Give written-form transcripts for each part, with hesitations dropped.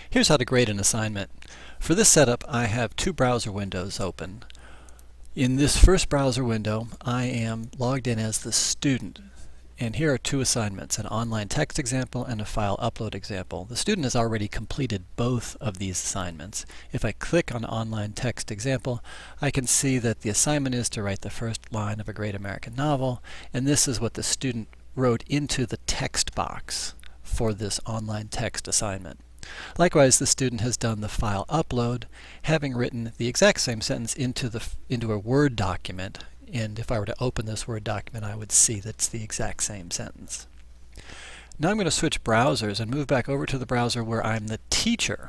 Here's how to grade an assignment. For this setup, I have two browser windows open. In this first browser window, I am logged in as the student. And here are two assignments, an online text example and a file upload example. The student has already completed both of these assignments. If I click on online text example, I can see that the assignment is to write the first line of a great American novel, and this is what the student wrote into the text box for this online text assignment. Likewise, the student has done the file upload, having written the exact same sentence into a Word document. And if I were to open this Word document, I would see that's the exact same sentence. Now I'm going to switch browsers and move back over to the browser where I'm the teacher.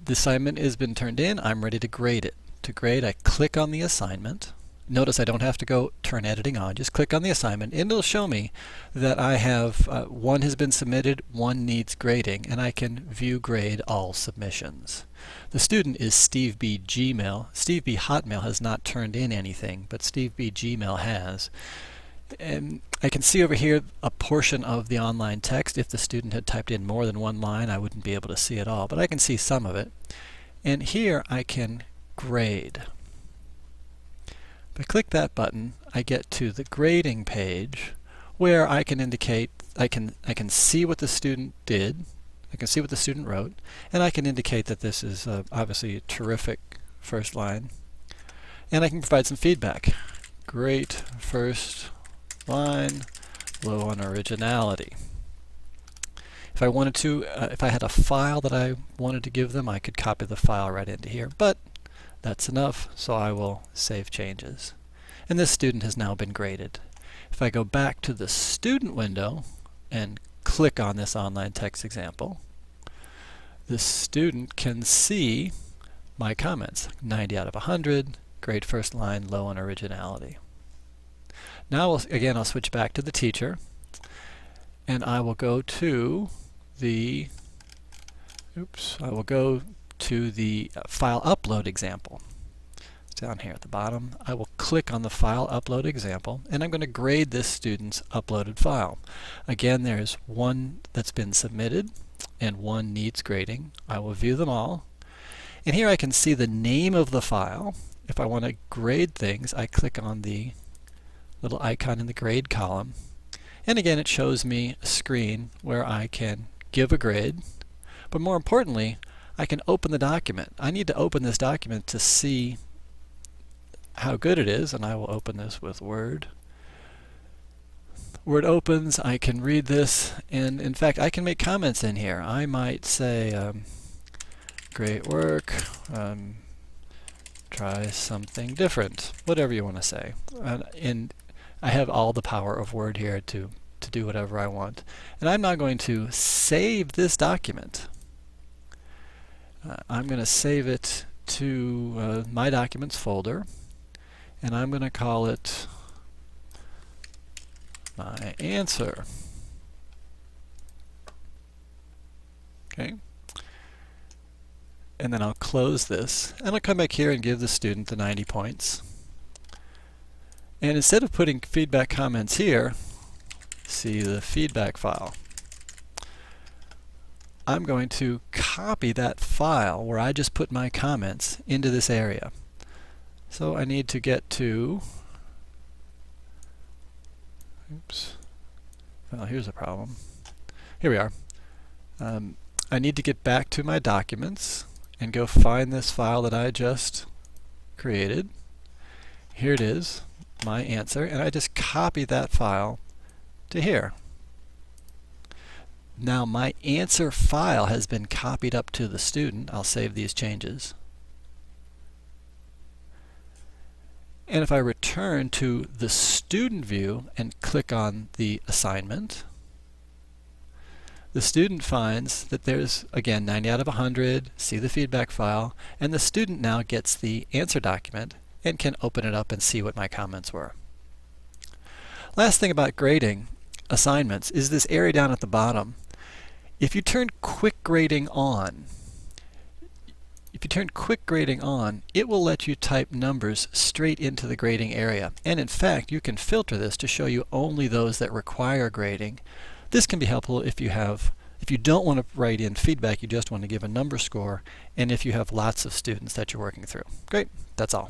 The assignment has been turned in. I'm ready to grade it. To grade, I click on the assignment. Notice I don't have to go turn editing on. Just click on the assignment, and it'll show me that I have one has been submitted, one needs grading, and I can view grade all submissions. The student is Steve B. Gmail. Steve B. Hotmail has not turned in anything, but Steve B. Gmail has. And I can see over here a portion of the online text. If the student had typed in more than one line, I wouldn't be able to see it all, but I can see some of it. And here I can grade. If I click that button, I get to the grading page where I can indicate, I can see what the student did, I can see what the student wrote, and I can indicate that this is obviously a terrific first line. And I can provide some feedback. Great first line, low on originality. If I wanted to, if I had a file that I wanted to give them, I could copy the file right into here, but that's enough, so I will save changes. And this student has now been graded. If I go back to the student window and click on this online text example, the student can see my comments. 90 out of 100, great first line, low on originality. Now again, I'll switch back to the teacher, and I will go to the file upload example. It's down here at the bottom. I will click on the file upload example, and I'm going to grade this student's uploaded file. Again, there's one that's been submitted and one needs grading. I will view them all. And here I can see the name of the file. If I want to grade things, I click on the little icon in the grade column. And again, it shows me a screen where I can give a grade. But more importantly, I can open the document. I need to open this document to see how good it is, and I will open this with Word. Word opens, I can read this, and in fact I can make comments in here. I might say, great work, try something different, whatever you want to say. And I have all the power of Word here to do whatever I want. And I'm now going to save this document. I'm going to save it to my documents folder, and I'm going to call it my answer. Okay. And then I'll close this, and I'll come back here and give the student the 90 points. And instead of putting feedback comments here, see the feedback file. I'm going to copy that file where I just put my comments into this area. So I need to get to, well, here's a problem. Here we are. I need to get back to my documents and go find this file that I just created. Here it is, my answer, and I just copy that file to here. Now my answer file has been copied up to the student. I'll save these changes. And if I return to the student view and click on the assignment, the student finds that there's, again, 90 out of 100, see the feedback file, and the student now gets the answer document and can open it up and see what my comments were. Last thing about grading assignments is this area down at the bottom. If you turn quick grading on, it will let you type numbers straight into the grading area. And in fact, you can filter this to show you only those that require grading. This can be helpful if If you don't want to write in feedback, you just want to give a number score, and if you have lots of students that you're working through. Great, that's all.